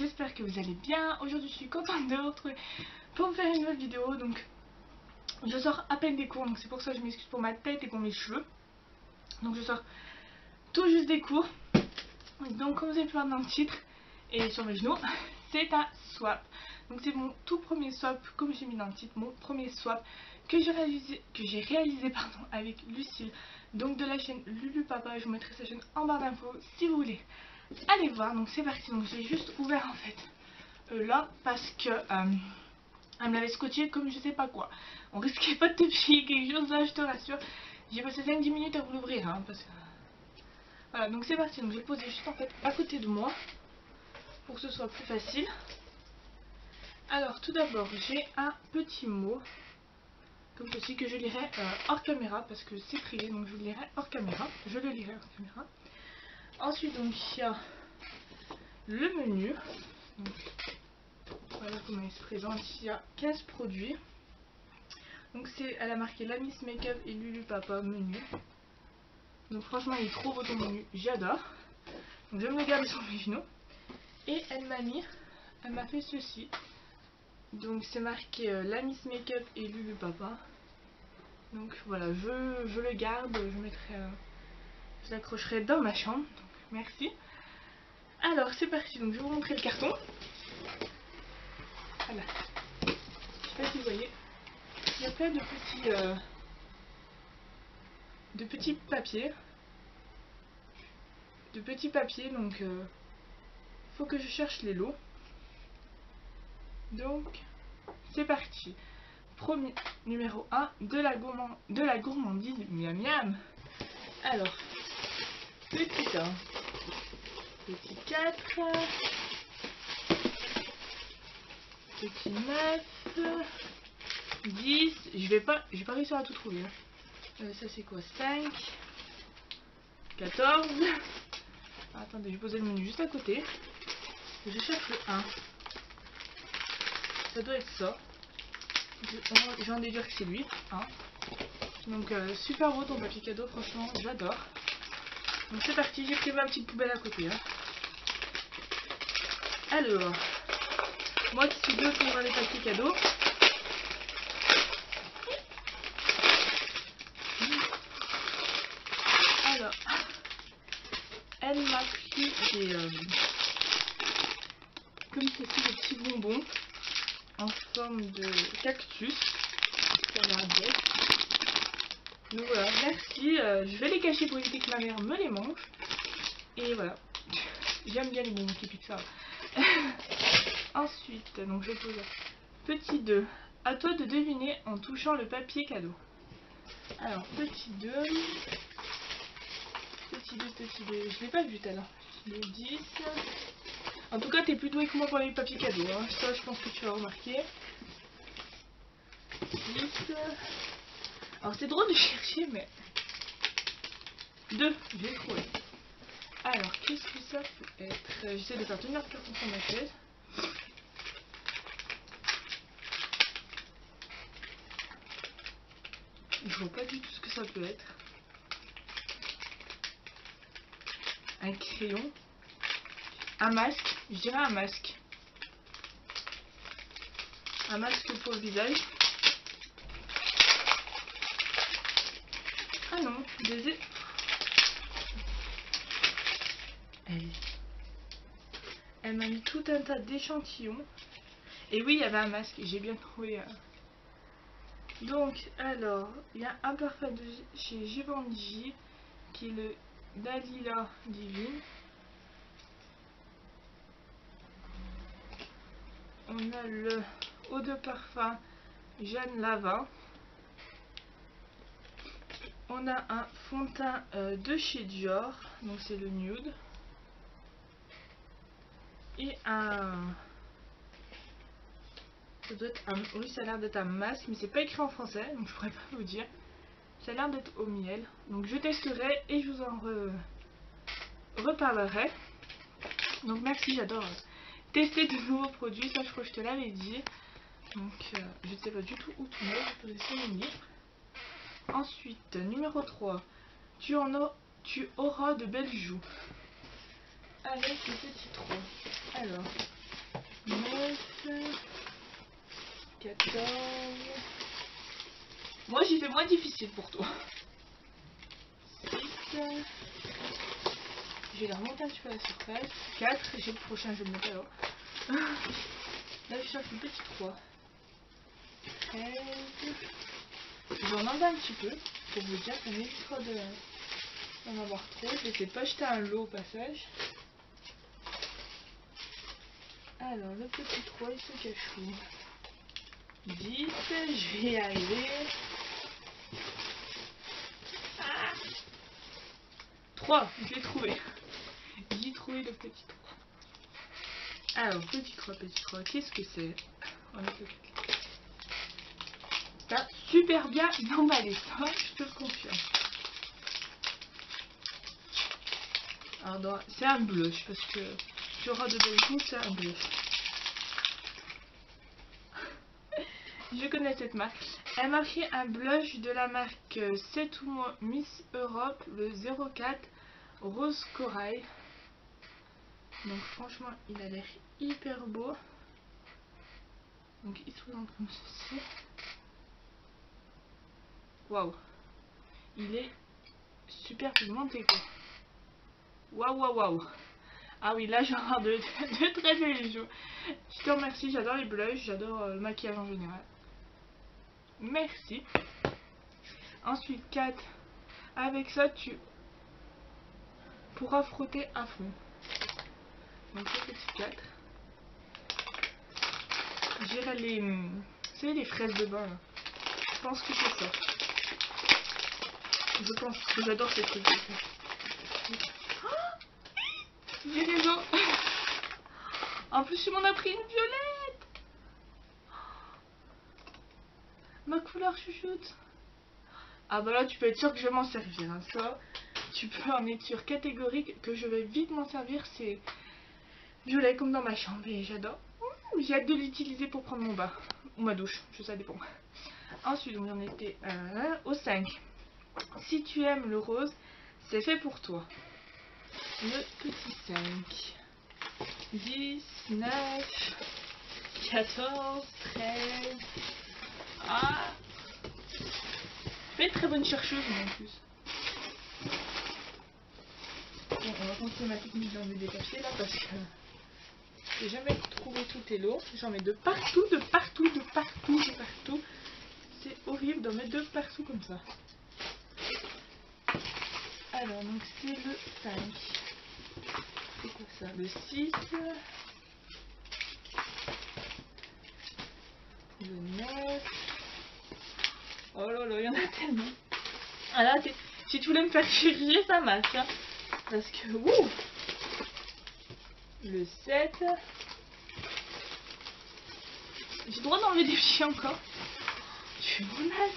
j'espère que vous allez bien. Aujourd'hui je suis contente de vous retrouver pour vous faire une nouvelle vidéo. Donc je sors à peine des cours, donc c'est pour ça que je m'excuse pour ma tête et pour mes cheveux. Donc je sors tout juste des cours. Donc comme vous avez pu voir dans le titre et sur mes genoux, c'est un swap. Donc c'est mon tout premier swap, comme j'ai mis dans le titre, mon premier swap que j'ai réalisé avec Lucille, donc de la chaîne Lulu Papa. Je vous mettrai sa chaîne en barre d'infos si vous voulez aller voir. Donc c'est parti. Donc j'ai juste ouvert en fait là parce que elle me l'avait scotché comme je sais pas quoi. On risquait pas de te piquer quelque chose là, je te rassure. J'ai passé 5-10 minutes à vous l'ouvrir parce que voilà. Donc c'est parti. Donc je vais le poser juste en fait à côté de moi pour que ce soit plus facile. Alors tout d'abord j'ai un petit mot comme ceci que je lirai hors caméra parce que c'est privé, donc je le lirai hors caméra. Ensuite donc il y a le menu. Donc, voilà comment il se présente. Il y a 15 produits. Donc elle a marqué la Miss Makeup et Lulu Papa menu. Donc franchement il est trop beau ton menu, j'adore. Donc je vais me le garder sur mes genoux. Et elle m'a fait ceci. Donc c'est marqué la Miss Makeup et Lulu Papa. Donc voilà, je le garde, je l'accrocherai dans ma chambre. Donc, merci. Alors c'est parti, donc je vais vous montrer le carton. Voilà. Je sais pas si vous voyez. Il y a plein de petits papiers. Donc faut que je cherche les lots. Donc c'est parti. Premier numéro 1 de la gourmandise miam miam. Alors petit 1, petit 4, petit 9, 10. Je vais pas réussir à tout trouver. Ça c'est quoi? 5, 14. Attendez, je vais poser le menu juste à côté. Je cherche le 1. Ça doit être ça. J'en déduire que c'est lui. 1. Donc super beau ton papier cadeau, franchement j'adore. Donc c'est parti, j'ai pris ma petite poubelle à côté. Alors, moi qui suis deux pour les papiers cadeaux. Alors, elle m'a pris des comme ceci, des petits bonbons en forme de cactus. Ça a l'air bête. Donc voilà, merci. Je vais les cacher pour éviter que ma mère me les mange. Et voilà, j'aime bien les bonbons qui piquent ça. Ensuite, donc je pose petit 2. À toi de deviner en touchant le papier cadeau. Alors, petit 2. Petit 2. Je l'ai pas vu tout à l'heure. Le 10. En tout cas, t'es plus doué que moi pour les papiers cadeaux. Ça, je pense que tu vas remarquer. 10. Alors, c'est drôle de chercher, mais 2, je l'ai trouvé. Alors, qu'est-ce que ça peut être? J'essaie de faire tenir le carton sur ma chaise. Je vois pas du tout ce que ça peut être. Un crayon. Un masque. Je dirais un masque. Un masque pour le visage. Ah non, des... Elle m'a mis tout un tas d'échantillons. Et oui, il y avait un masque. J'ai bien trouvé. Donc, alors, il y a un parfum de chez Givenchy qui est le Dalila Divine. On a le eau de parfum Jeanne Lava. On a un fond de teint de chez Dior, donc c'est le nude. Et un... Ça doit être un... Oui, ça a l'air d'être un masque, mais c'est pas écrit en français, donc je pourrais pas vous dire. Ça a l'air d'être au miel. Donc je testerai et je vous en reparlerai. Donc merci, j'adore tester de nouveaux produits, ça je crois que je te l'avais dit. Donc je ne sais pas du tout où tout est, je vais poser sur mon livre. Ensuite, numéro 3, tu auras de belles joues. avec le petit 3. Alors, 9, 14... Moi j'ai fait moins difficile pour toi. 6... Je vais la remonter un petit peu à la surface. 4, j'ai le prochain, je vais le mettre alors. Là je cherche le petit 3. 13... J'en enlève un petit peu pour vous dire, ça m'évitera d'en avoir trop. Je vais pas jeter un lot au passage. Alors le petit 3 il se cache où? 10, je vais y arriver. 3, je l'ai trouvé. J'ai trouvé le petit 3. Alors, petit 3, qu'est-ce que c'est? T'as super bien emballé ça, je te le confirme. Alors, c'est un blush, parce que tu auras de belles goûts, c'est un blush. Je connais cette marque. Elle m'a pris un blush de la marque 7 ou moins Miss Europe, le 04 Rose Corail. Donc franchement, il a l'air hyper beau. Donc il se présente comme ceci. Waouh. Il est super pigmenté quoi. Waouh, waouh, waouh. Ah oui, là je vais avoir de très belles joues. Je te remercie, j'adore les blushs, j'adore le maquillage en général. Merci. Ensuite 4. Avec ça tu pourras frotter à fond. Donc le petit 4. J'irai les fraises de bain là. Je pense que c'est ça. Je pense que j'adore ces trucs. Oh, j'ai raison. En plus, il m'en a pris une violette. Ma couleur chouchoute. Ah bah là, tu peux être sûr que je vais m'en servir. Hein. Ça, tu peux en être sûr catégorique que je vais vite m'en servir. C'est violet comme dans ma chambre et j'adore. J'ai hâte de l'utiliser pour prendre mon bain. Ou ma douche, ça dépend. Ensuite, on en était au 5. Si tu aimes le rose, c'est fait pour toi. Le petit 5. 10, 9, 14, 13. Ah, fais très bonne chercheuse en plus. Bon, on va continuer ma technique d'enlever des papiers là parce que j'ai jamais trouvé tout tes lots. J'en mets de partout, de partout, de partout, de partout. C'est horrible d'en mettre de partout comme ça. Alors, donc c'est le 5. C'est quoi ça? Le 6. Le 9. Oh là là, il y en a tellement. Ah là, si tu voulais me faire chier, ça marche. Hein. Parce que, ouh. Le 7. J'ai le droit d'enlever des chiens encore. Je suis bonasse.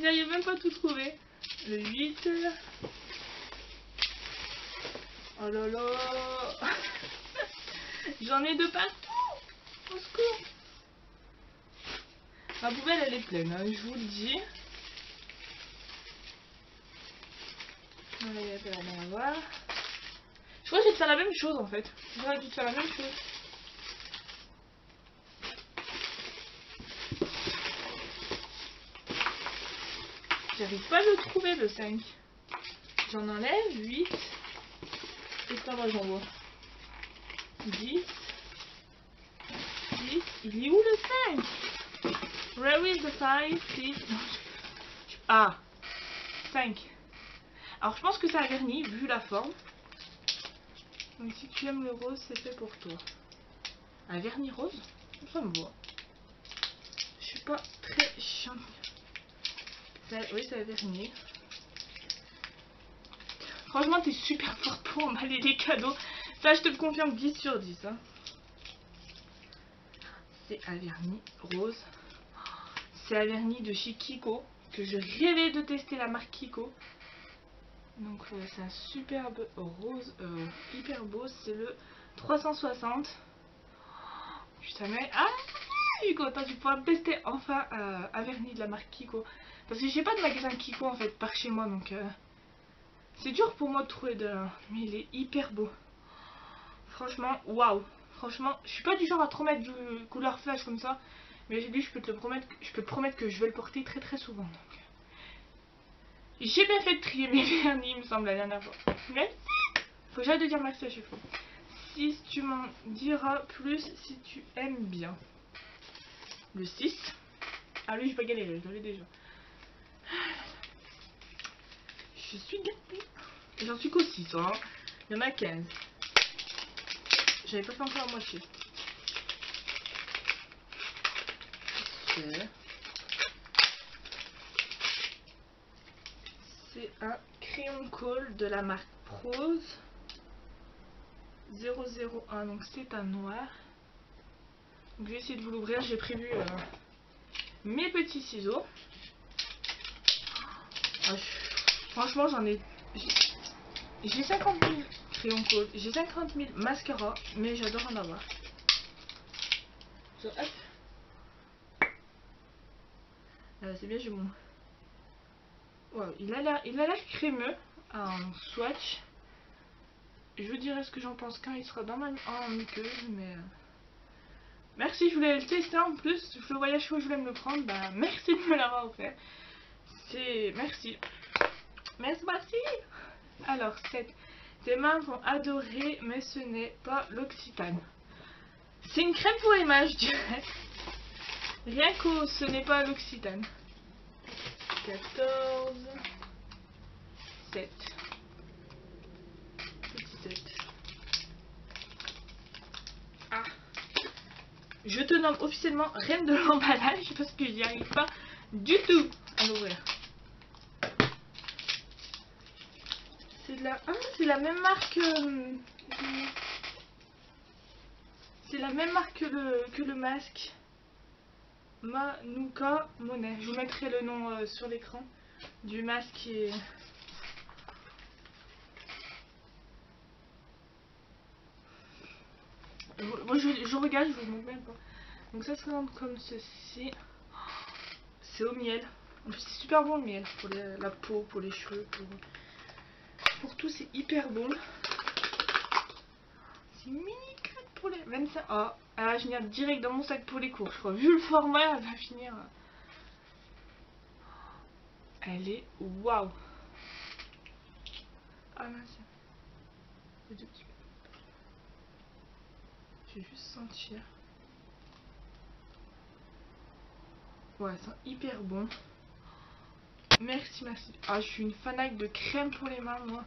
J'arrive même pas à tout trouver. Le 8. Oh là là. J'en ai de partout. Au secours. Ma poubelle elle est pleine, hein, je vous le dis. Voilà, il y a pas à voir. Je crois que j'ai de faire la même chose en fait. J'aurais dû faire la même chose. J'arrive pas à le trouver le 5. J'en enlève 8. Et ça va, j'en vois 10. 10. Il est où le 5? Where is the 5, please? Ah, 5. Alors je pense que c'est un vernis vu la forme. Donc si tu aimes le rose, c'est fait pour toi. Un vernis rose? Ça me va. Je suis pas très chiante. Oui, c'est un vernis. Franchement, t'es super forte pour emballer les cadeaux. Ça, je te le confirme 10 sur 10. Hein. C'est un vernis rose. C'est un vernis de chez Kiko. Que je rêvais de tester la marque Kiko. Donc c'est un superbe rose. Hyper beau. C'est le 360. Putain mais... Ah Kiko, attends, tu pourras tester enfin un vernis de la marque Kiko. Parce que j'ai pas de magasin Kiko en fait par chez moi. Donc C'est dur pour moi de trouver de... Mais il est hyper beau. Franchement, waouh. Franchement, je suis pas du genre à trop mettre de couleur flash comme ça. Mais j'ai dit, je peux te promettre que je vais le porter très très souvent. Donc. J'ai bien fait de trier mes vernis, il me semble, la dernière fois. Merci. Faut que j'aille de dire merci à chaque fois. Si tu m'en diras plus si tu aimes bien. Le 6. Ah lui, je vais pas galérer, je l'avais déjà. Je suis gâtée. J'en suis qu'au 6, hein. Il y en a 15. J'avais pas fait encore la moitié. C'est un crayon colle de la marque Prose 001, donc c'est un noir. Donc, je vais essayer de vous l'ouvrir. J'ai prévu mes petits ciseaux. Ah, franchement, j'en ai... J'ai 50 000 crayons colle, j'ai 50 000 mascaras, mais j'adore en avoir. So, hop. C'est bien, j'ai mon... Wow, il a l'air crémeux en swatch. Je vous dirai ce que j'en pense quand il sera dans en muqueuse, mais... Merci, je voulais le tester en plus. Le voyage où je voulais me le prendre, bah merci de me l'avoir offert. Merci. Merci. Alors, 7. Tes mains vont adorer, mais ce n'est pas l'Occitane. C'est une crème pour les mains, je dirais. Rien qu'au ce n'est pas l'Occitane. 14. 7. Petit 7. Ah. Je te nomme officiellement reine de l'emballage parce que j'y arrive pas du tout à l'ouvrir. C'est la même marque. C'est la même marque que le masque. Manuka Monet. Je vous mettrai le nom sur l'écran du masque et... Bon, je regarde, je vous montre même pas. Donc ça se présente comme ceci. C'est au miel. C'est super bon le miel pour la peau, pour les cheveux, pour tout, c'est hyper bon. C'est mini crête pour les 25. Ah, je viens direct dans mon sac pour les cours. Je crois, vu le format, elle va finir. Elle est waouh. Ah mince. Je vais juste sentir. Ouais, c'est hyper bon. Merci. Ah, je suis une fanatique de crème pour les mains, moi.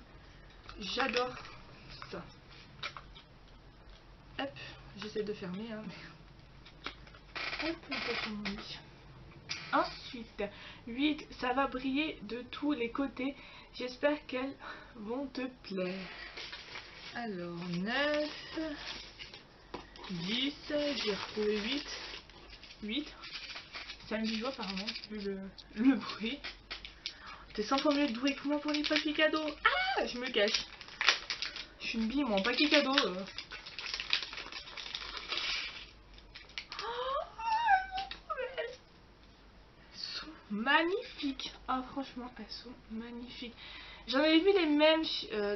J'adore ça. Hop, j'essaie de fermer, hein. Hop, on peut sur mon lit. Ensuite, 8, ça va briller de tous les côtés. J'espère qu'elles vont te plaire. Alors, 9, 10, j'ai retrouvé 8. C'est un bijou apparemment, vu le bruit. T'es 100 fois mieux doué que moi pour les papiers cadeaux. Ah, je me cache. Je suis une bille, moi, en paquet cadeau. Magnifiques. Ah franchement elles sont magnifiques. J'en avais vu les mêmes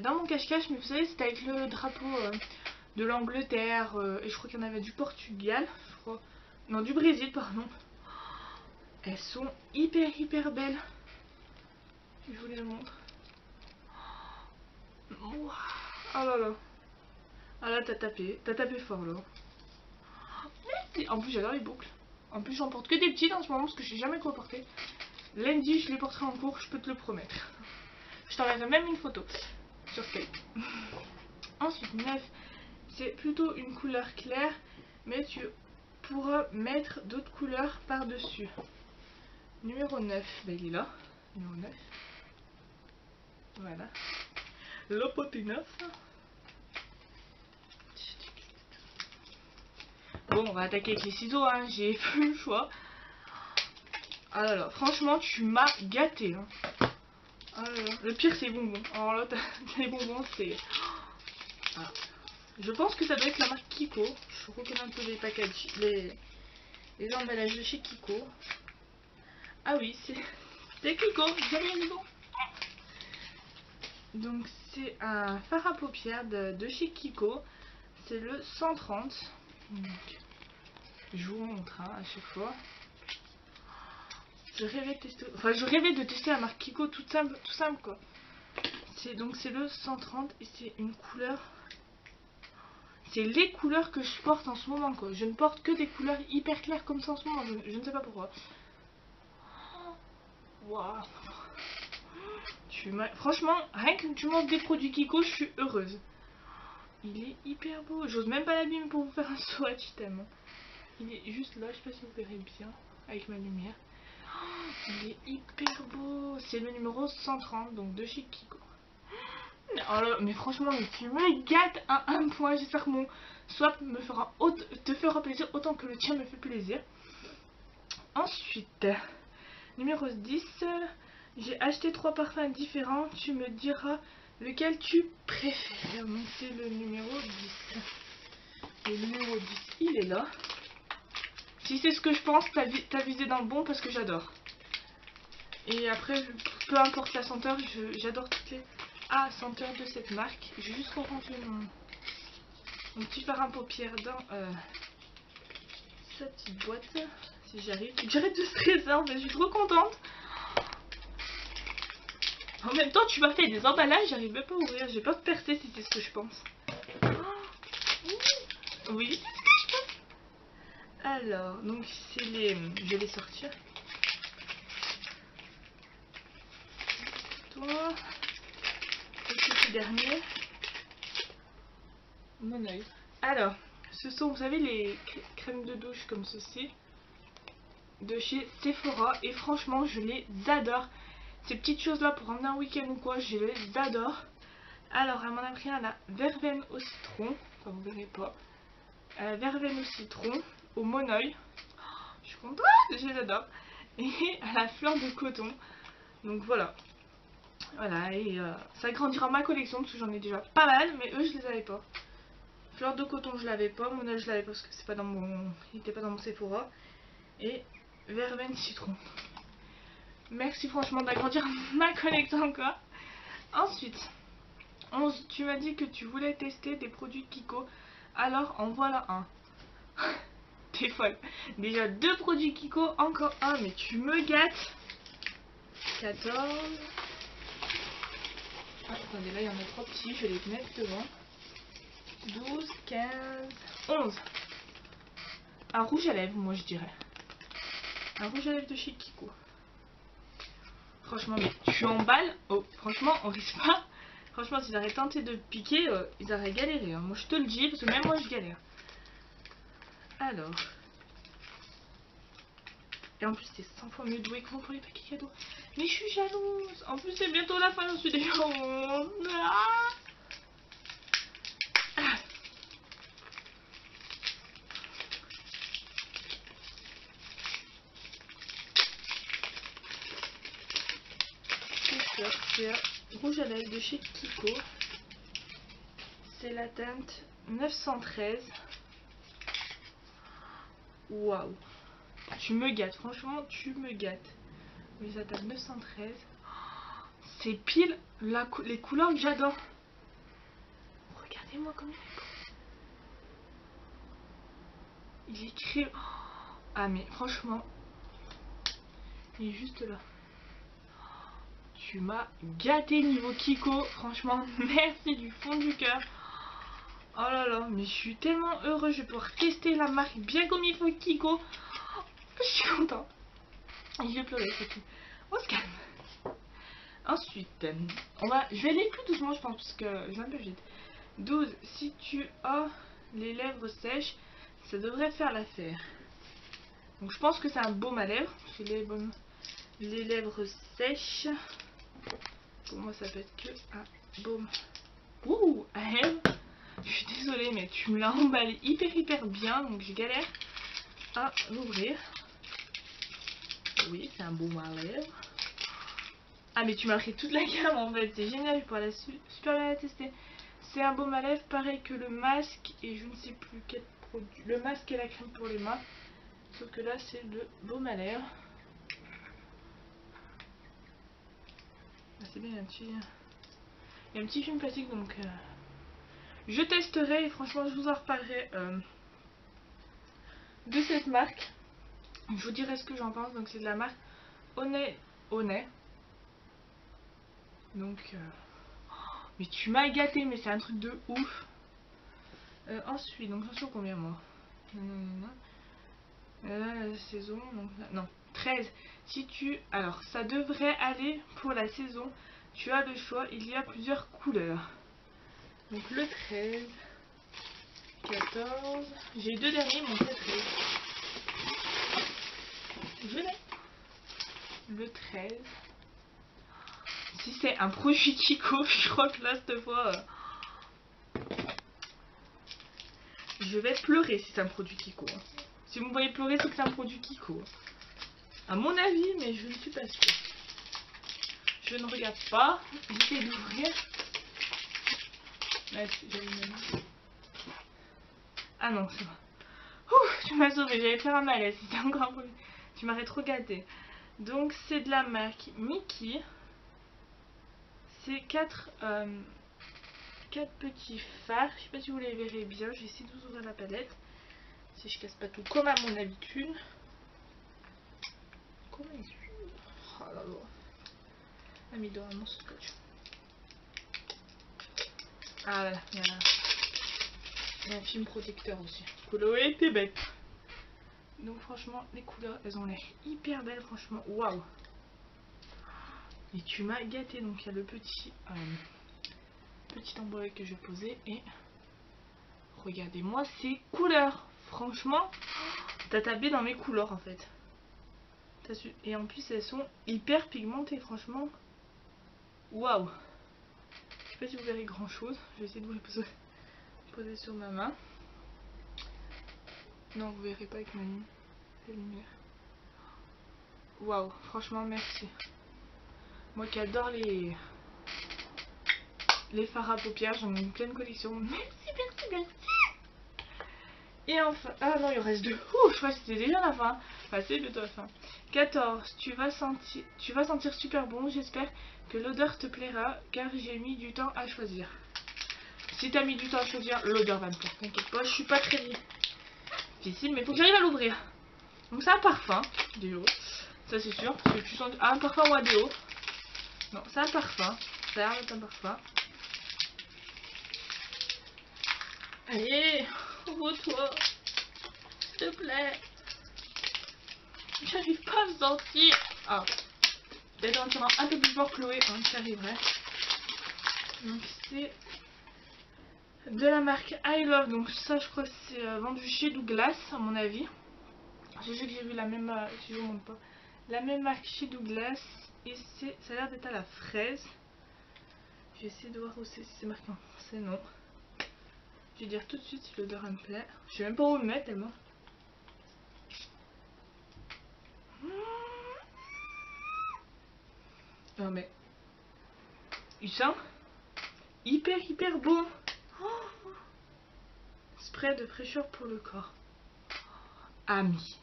dans mon cache-cache, mais vous savez c'était avec le drapeau de l'Angleterre et je crois qu'il y en avait du Portugal, je crois. Non, du Brésil pardon. Elles sont hyper belles. Je vous les montre. Oh là là. Ah là t'as tapé fort là. En plus j'adore les boucles. En plus j'en porte que des petites en ce moment parce que je sais jamais quoi porter. Lundi je les porterai en cours, je peux te le promettre. Je t'enverrai même une photo sur Skype. Ensuite 9, c'est plutôt une couleur claire, mais tu pourras mettre d'autres couleurs par dessus. Numéro 9, ben il est là. Numéro 9. Voilà. Le petit 9. Bon, on va attaquer avec les ciseaux, hein. J'ai plus le choix. Ah là là, franchement, tu m'as gâté. Hein. Ah là là. Le pire, c'est les bonbons. Alors là, les bonbons, c'est... Ah. Je pense que ça doit être la marque Kiko. Je reconnais un peu les packages, les emballages de chez Kiko. Ah oui, c'est Kiko, j'ai rien dit bon. Donc c'est un fard à paupières de chez Kiko. C'est le 130. Donc, je vous montre à chaque fois. Je rêvais de tester la marque Kiko tout simple quoi. Donc c'est le 130 et c'est une couleur. C'est les couleurs que je porte en ce moment quoi. Je ne porte que des couleurs hyper claires comme ça en ce moment. Je ne sais pas pourquoi. Waouh. Franchement, rien que tu montres des produits Kiko, je suis heureuse. Il est hyper beau. J'ose même pas l'abîmer pour vous faire un swatch tellement. Il est juste là, je sais pas si vous verrez bien avec ma lumière. Il est hyper beau. C'est le numéro 130, donc de chez Kiko. Oh là, mais franchement, tu me gâtes à un point. J'espère que mon swap te fera plaisir autant que le tien me fait plaisir. Ensuite, numéro 10. J'ai acheté 3 parfums différents. Tu me diras lequel tu préfères. Donc c'est le numéro 10. Le numéro 10, il est là. Si c'est ce que je pense, t'as visé dans le bon parce que j'adore. Et après, peu importe la senteur, j'adore toutes les senteurs de cette marque. Je vais juste ranger mon petit fard à paupières dans sa petite boîte. Si j'arrive. J'arrête de stresser en fait, je suis trop contente. En même temps, tu m'as fait des emballages, j'arrive même pas à ouvrir. J'ai pas percé si c'est ce que je pense. Oui, c'est ce que je pense. Alors, donc c'est les... Je vais les sortir. Toi. Le petit dernier. Mon oeil. Alors, ce sont, vous savez, les crèmes de douche comme ceci. De chez Sephora. Et franchement, je les adore. Ces petites choses là pour emmener un week-end ou quoi, je les adore. Alors, elle m'en a pris un à verveine au citron. Enfin, vous verrez pas. Verveine au citron, au monoeil. Je suis contente, je les adore. Et à la fleur de coton. Donc voilà. Voilà, et ça agrandira ma collection parce que j'en ai déjà pas mal, mais eux je les avais pas. Fleur de coton je l'avais pas, monoeil je l'avais pas parce que c'est pas dans mon. Il était pas dans mon Sephora. Et verveine citron. Merci franchement d'agrandir ma collection encore. Ensuite, tu m'as dit que tu voulais tester des produits Kiko. Alors en voilà un. T'es folle. Déjà 2 produits Kiko, encore un, mais tu me gâtes. 14. Ah, attendez, là il y en a 3 petits, je vais les mettre devant. 12, 15, 11. Un rouge à lèvres, moi je dirais. Un rouge à lèvres de chez Kiko. Franchement, mais tu emballes. Oh, franchement, on risque pas. Franchement, s'ils auraient tenté de piquer, ils auraient galéré. Hein. Moi, je te le dis, parce que même moi, je galère. Alors. Et en plus, c'est 100 fois mieux doué que moi pour les paquets cadeaux. Mais je suis jalouse. En plus, c'est bientôt la fin, j'en suis déjà honte. C'est un rouge à lèvres de chez Kiko. C'est la teinte 913. Waouh. Tu me gâtes, franchement, tu me gâtes. Oui, ça teinte 913. C'est pile les couleurs que j'adore. Regardez-moi comme il est créé. Ah, mais franchement, il est juste là. Tu m'as gâté niveau Kiko, franchement, merci du fond du cœur. Oh là là, mais je suis tellement heureuse, je vais pouvoir tester la marque bien comme il faut Kiko. Je suis contente. Je vais pleurer, c'est tout. On se calme. Ensuite, je vais aller plus doucement, je pense, parce que je vais un peu vite. 12, si tu as les lèvres sèches, ça devrait faire l'affaire. Donc je pense que c'est un baume à lèvres. C'est les lèvres sèches. Pour moi, ça peut être que un baume. Ouh, à lèvres. Je suis désolée, mais tu me l'as emballé hyper bien, donc je galère à l'ouvrir. Oui, c'est un baume à lèvres. Ah, mais tu m'as pris toute la gamme en fait, c'est génial, je pourrais super bien la tester. C'est un baume à lèvres pareil que le masque et je ne sais plus quel produit. Le masque et la crème pour les mains. Sauf que là, c'est le baume à lèvres. Ah, c'est bien un petit. Il y a un petit film plastique, donc je testerai et franchement je vous en reparlerai de cette marque. Je vous dirai ce que j'en pense. Donc c'est de la marque Honey. Donc mais tu m'as gâté, mais c'est un truc de ouf. Ensuite, donc j'en suis combien moi? La saison, donc non, 13. Si tu... Alors, ça devrait aller pour la saison. Tu as le choix, il y a plusieurs couleurs. Donc le 13, 14... J'ai deux derniers, mon 13. Je l'ai. Le 13. Si c'est un produit Kiko, je crois que là, cette fois... je vais pleurer si c'est un produit Kiko. Si vous me voyez pleurer, c'est que c'est un produit Kiko. À mon avis, mais je ne suis pas sûre. Je ne regarde pas. J'essaie d'ouvrir. Ah non, c'est bon. Ouh, tu m'as sauvé. J'allais faire un malaise. C'était encore un peu... Tu m'aurais trop gâté. Donc, c'est de la marque Mickey. C'est 4 petits phares. Je sais pas si vous les verrez bien. Je vais essayer de vous ouvrir la palette. Si je casse pas tout comme à mon habitude. Comment il est? Oh là là. Ah, mais il doit avoir mon scotch. Ah là, il y a un film protecteur aussi. Chloé, t'es bête. Donc franchement, les couleurs, elles ont l'air hyper belles, franchement. Waouh. Et tu m'as gâté. Donc il y a le petit emboît que je vais poser. Et regardez-moi ces couleurs. Franchement, t'as tapé dans mes couleurs en fait. Et en plus, elles sont hyper pigmentées, franchement. Waouh. Je sais pas si vous verrez grand chose. Je vais essayer de vous les poser sur ma main. Non, vous verrez pas avec ma lumière. Waouh, franchement, merci. Moi qui adore les fards à paupières, j'en ai une pleine collection. Merci. Et enfin, ah non, il en reste deux. Ouh, je crois que c'était déjà la fin. Enfin, c'est bientôt la fin. 14. Tu vas sentir super bon. J'espère que l'odeur te plaira car j'ai mis du temps à choisir. Si t'as mis du temps à choisir, l'odeur va me plaire. T'inquiète pas, je suis pas très difficile, mais faut que j'arrive à l'ouvrir. Donc c'est un parfum, déo. Ça c'est sûr, parce que tu sens un parfum ou un déo. Non, c'est un parfum. Ça a l'air d'être un parfum. Allez, ouvre-toi. S'il te plaît. J'arrive pas à me sentir. Ah, peut-être en tirant un peu plus fort, Chloé, hein, ça arriverait. Donc c'est de la marque I Love. Donc ça, je crois que c'est vendu chez Douglas, à mon avis. Je sais que j'ai vu la même, si je vous montre pas, la même marque chez Douglas. Et ça a l'air d'être à la fraise. Je vais essayer de voir où c'est, si c'est marqué en français, non. Je vais dire tout de suite si l'odeur me plaît. Je sais même pas où le mettre tellement. Non mais il sent hyper bon. Oh, spray de fraîcheur pour le corps. Ami,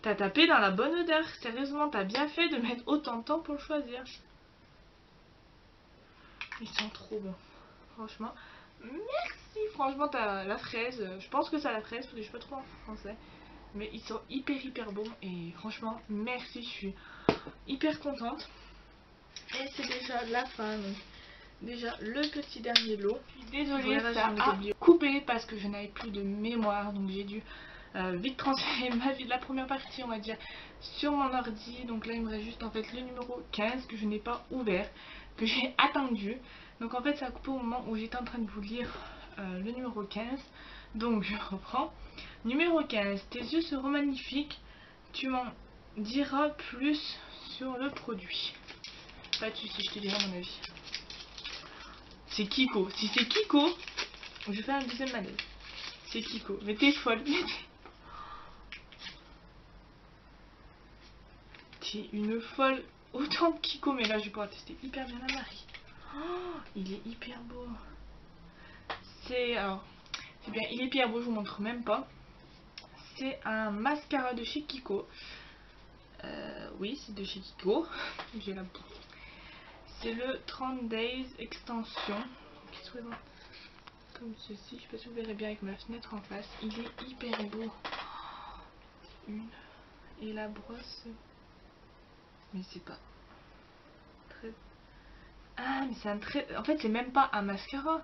t'as tapé dans la bonne odeur. Sérieusement, t'as bien fait de mettre autant de temps pour le choisir. Il sent trop bon. Franchement, merci. Franchement, t'as la fraise. Je pense que c'est la fraise parce que je suis pas trop en français. Mais ils sont hyper bon. Et franchement, merci. Je suis hyper contente. Et c'est déjà la fin. Donc, déjà le petit dernier lot. Je suis désolée, ça a coupé parce que je n'avais plus de mémoire. Donc j'ai dû vite transférer la première partie, on va dire, sur mon ordi. Donc là il me reste juste en fait le numéro 15 que je n'ai pas ouvert, que j'ai attendu. Donc en fait ça a coupé au moment où j'étais en train de vous lire le numéro 15. Donc je reprends. Numéro 15, tes yeux seront magnifiques. Tu m'en diras plus sur le produit. Pas de soucis, je te dirai mon avis. C'est Kiko. Si c'est Kiko, je fais un deuxième malaise. C'est Kiko. Mais t'es folle. T'es une folle. Autant de Kiko. Mais là, je vais pouvoir tester hyper bien la marque. Oh, il est hyper beau. C'est bien. Il est hyper beau. Je vous montre même pas. C'est un mascara de chez Kiko. Oui, c'est de chez Kiko. J'ai la. C'est le 30 Days Extension qui se présente comme ceci. Je sais pas si vous verrez bien avec ma fenêtre en face. Il est hyper beau. Une. Et la brosse. Mais c'est pas très... Ah mais c'est un trait... En fait c'est même pas un mascara.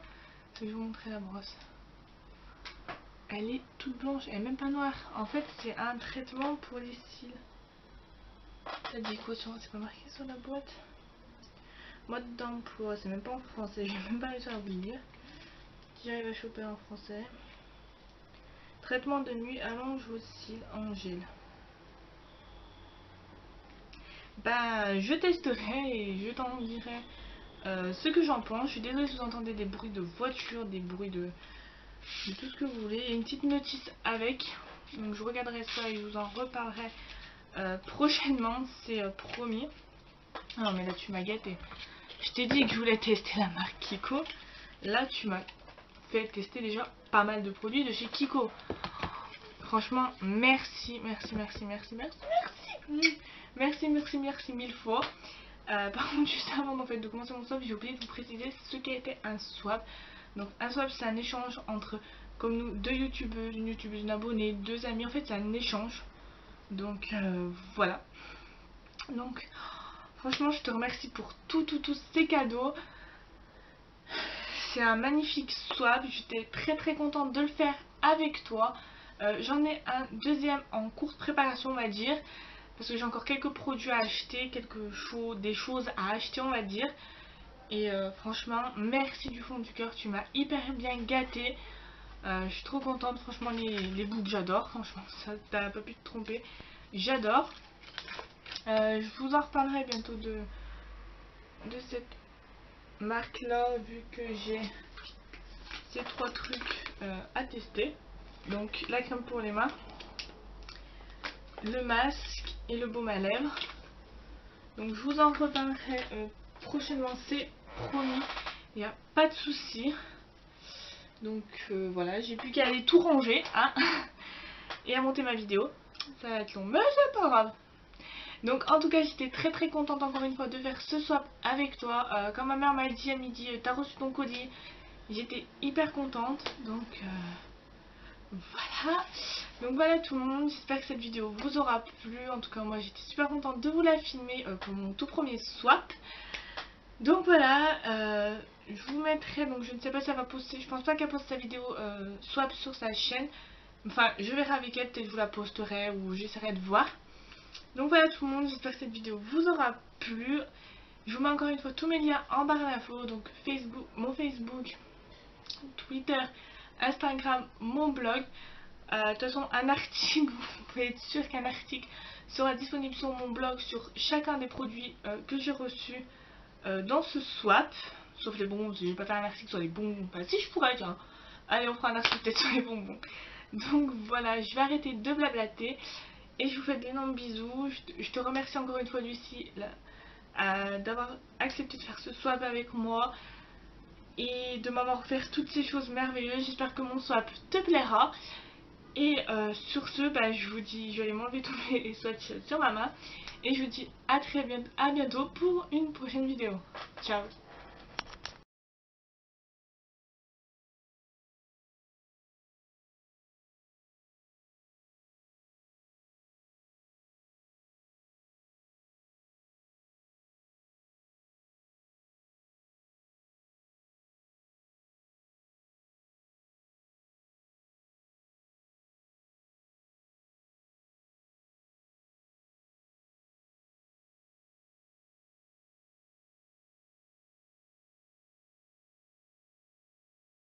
Je vais vous montrer la brosse. Elle est toute blanche, elle est même pas noire. En fait c'est un traitement pour les cils. Ça dit quoi sur... C'est pas marqué sur la boîte. Mode d'emploi, c'est même pas en français. J'ai même pas réussi à vous le dire. Si j'arrive à choper en français. Traitement de nuit, allonge vos cils en gel. Bah je testerai et je t'en dirai ce que j'en pense. Je suis désolée si vous entendez des bruits de voiture, des bruits de tout ce que vous voulez. Il y a une petite notice avec, donc je regarderai ça et je vous en reparlerai prochainement, c'est promis. Non mais là tu m'as gâté. Je t'ai dit que je voulais tester la marque Kiko. Là tu m'as fait tester déjà pas mal de produits de chez Kiko. Franchement merci, merci, merci, merci, merci, merci. Merci mille fois. Par contre juste avant en fait de commencer mon swap, j'ai oublié de vous préciser ce qu'était un swap. Donc un swap c'est un échange entre, comme nous, deux youtubeuses, une youtubeuse, une abonnée, deux amis. En fait c'est un échange. Donc voilà. Donc franchement je te remercie pour tous ces cadeaux. C'est un magnifique swap. J'étais très contente de le faire avec toi. J'en ai un deuxième en cours de préparation on va dire. Parce que j'ai encore quelques produits à acheter, des choses à acheter on va dire. Et franchement merci du fond du cœur, tu m'as hyper bien gâté. Je suis trop contente, franchement les boucles j'adore, franchement ça t'as pas pu te tromper, j'adore. Je vous en reparlerai bientôt de cette marque là vu que j'ai ces trois trucs à tester. Donc la crème pour les mains, le masque et le baume à lèvres. Donc je vous en reparlerai prochainement, c'est promis, il n'y a pas de souci. Donc voilà, j'ai plus qu'à aller tout ranger hein, et à monter ma vidéo. Ça va être long, mais c'est pas grave. Donc en tout cas j'étais très contente encore une fois de faire ce swap avec toi. Quand ma mère m'a dit à midi t'as reçu ton colis, j'étais hyper contente. Donc voilà. Donc voilà tout le monde, j'espère que cette vidéo vous aura plu. En tout cas moi j'étais super contente de vous la filmer pour mon tout premier swap. Donc voilà, je vous mettrai, donc je ne sais pas si elle va poster, je pense pas qu'elle poste sa vidéo swap sur sa chaîne. Enfin je verrai avec elle, peut-être je vous la posterai ou j'essaierai de voir. Donc voilà tout le monde, j'espère que cette vidéo vous aura plu. Je vous mets encore une fois tous mes liens en barre d'infos, donc Facebook, mon Facebook, Twitter, Instagram, mon blog. De toute façon un article, vous pouvez être sûr qu'un article sera disponible sur mon blog sur chacun des produits que j'ai reçus dans ce swap. Sauf les bonbons, je vais pas faire un article sur les bonbons, enfin si je pourrais tiens. Allez on fera un article peut-être sur les bonbons. Donc voilà, je vais arrêter de blablater. Et je vous fais d'énormes bisous. Je te remercie encore une fois Lucie d'avoir accepté de faire ce swap avec moi. Et de m'avoir offert toutes ces choses merveilleuses. J'espère que mon swap te plaira. Et sur ce, bah, je vous dis, je vais aller m'enlever tous mes swatchs sur ma main. Et je vous dis à très bientôt pour une prochaine vidéo. Ciao.